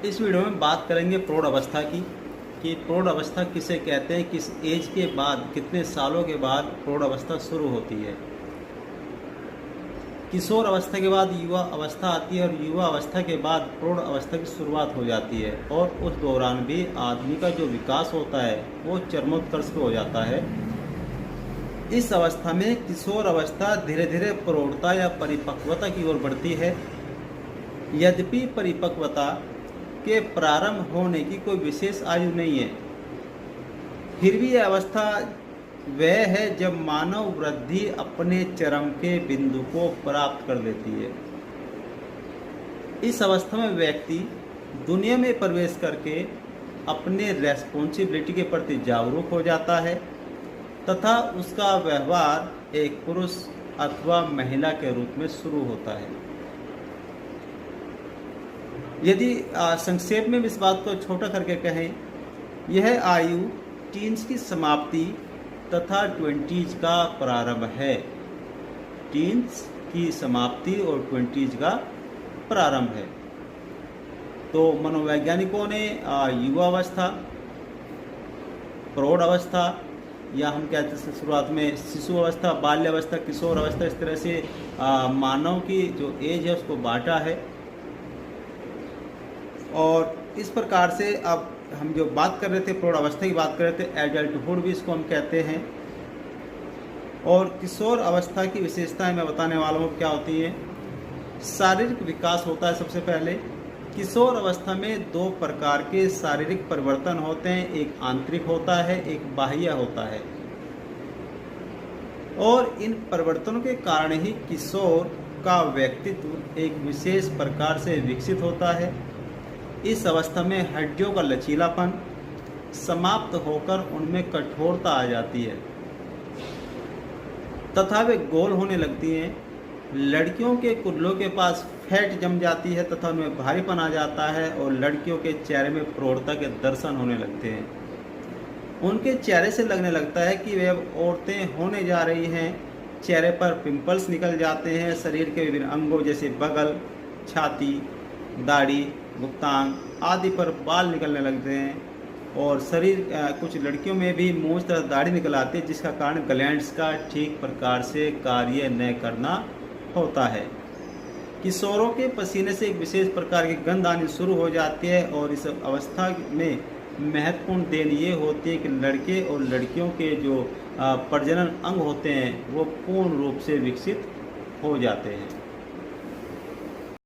इस वीडियो में बात करेंगे प्रौढ़ अवस्था की कि प्रौढ़ अवस्था किसे कहते हैं, किस एज के बाद, कितने सालों के बाद प्रौढ़ अवस्था शुरू होती है। किशोर अवस्था के बाद युवा अवस्था आती है और युवा अवस्था के बाद प्रौढ़ अवस्था की शुरुआत हो जाती है और उस दौरान भी आदमी का जो विकास होता है वो चरमोत्कर्ष पे हो जाता है। इस अवस्था में किशोर अवस्था धीरे धीरे प्रौढ़ता या परिपक्वता की ओर बढ़ती है। यद्यपि परिपक्वता के प्रारंभ होने की कोई विशेष आयु नहीं है, फिर भी यह अवस्था वह है जब मानव वृद्धि अपने चरम के बिंदु को प्राप्त कर लेती है। इस अवस्था में व्यक्ति दुनिया में प्रवेश करके अपने रेस्पॉन्सिबिलिटी के प्रति जागरूक हो जाता है तथा उसका व्यवहार एक पुरुष अथवा महिला के रूप में शुरू होता है। यदि संक्षेप में इस बात को छोटा करके कहें, यह आयु टीन्स की समाप्ति तथा 20s का प्रारंभ है। टीन्स की समाप्ति और 20s का प्रारंभ है। तो मनोवैज्ञानिकों ने युवा अवस्था, प्रौढ़ अवस्था या हम कहते हैं शुरुआत में शिशु अवस्था, बाल्य अवस्था, किशोर अवस्था, इस तरह से मानव की जो एज है उसको बांटा है। और इस प्रकार से अब हम जो बात कर रहे थे, प्रौढ़ अवस्था की बात कर रहे थे, एडल्टहुड भी इसको हम कहते हैं। और किशोर अवस्था की विशेषताएं मैं बताने वाला हूँ क्या होती हैं। शारीरिक विकास होता है सबसे पहले। किशोर अवस्था में दो प्रकार के शारीरिक परिवर्तन होते हैं, एक आंतरिक होता है, एक बाह्य होता है। और इन परिवर्तनों के कारण ही किशोर का व्यक्तित्व एक विशेष प्रकार से विकसित होता है। इस अवस्था में हड्डियों का लचीलापन समाप्त होकर उनमें कठोरता आ जाती है तथा वे गोल होने लगती हैं। लड़कियों के कुल्लों के पास फैट जम जाती है तथा उनमें भारीपन आ जाता है और लड़कियों के चेहरे में प्रौढ़ता के दर्शन होने लगते हैं। उनके चेहरे से लगने लगता है कि वे अब औरतें होने जा रही हैं। चेहरे पर पिंपल्स निकल जाते हैं। शरीर के विभिन्न अंगों जैसे बगल, छाती, दाढ़ी, गुप्तांग आदि पर बाल निकलने लगते हैं और शरीर कुछ लड़कियों में भी मूंछ तरह दाढ़ी निकल आती है, जिसका कारण ग्लैंड्स का ठीक प्रकार से कार्य न करना होता है। किशोरों के पसीने से एक विशेष प्रकार की गंध आनी शुरू हो जाती है और इस अवस्था में महत्वपूर्ण देन ये होती है कि लड़के और लड़कियों के जो प्रजनन अंग होते हैं वो पूर्ण रूप से विकसित हो जाते हैं।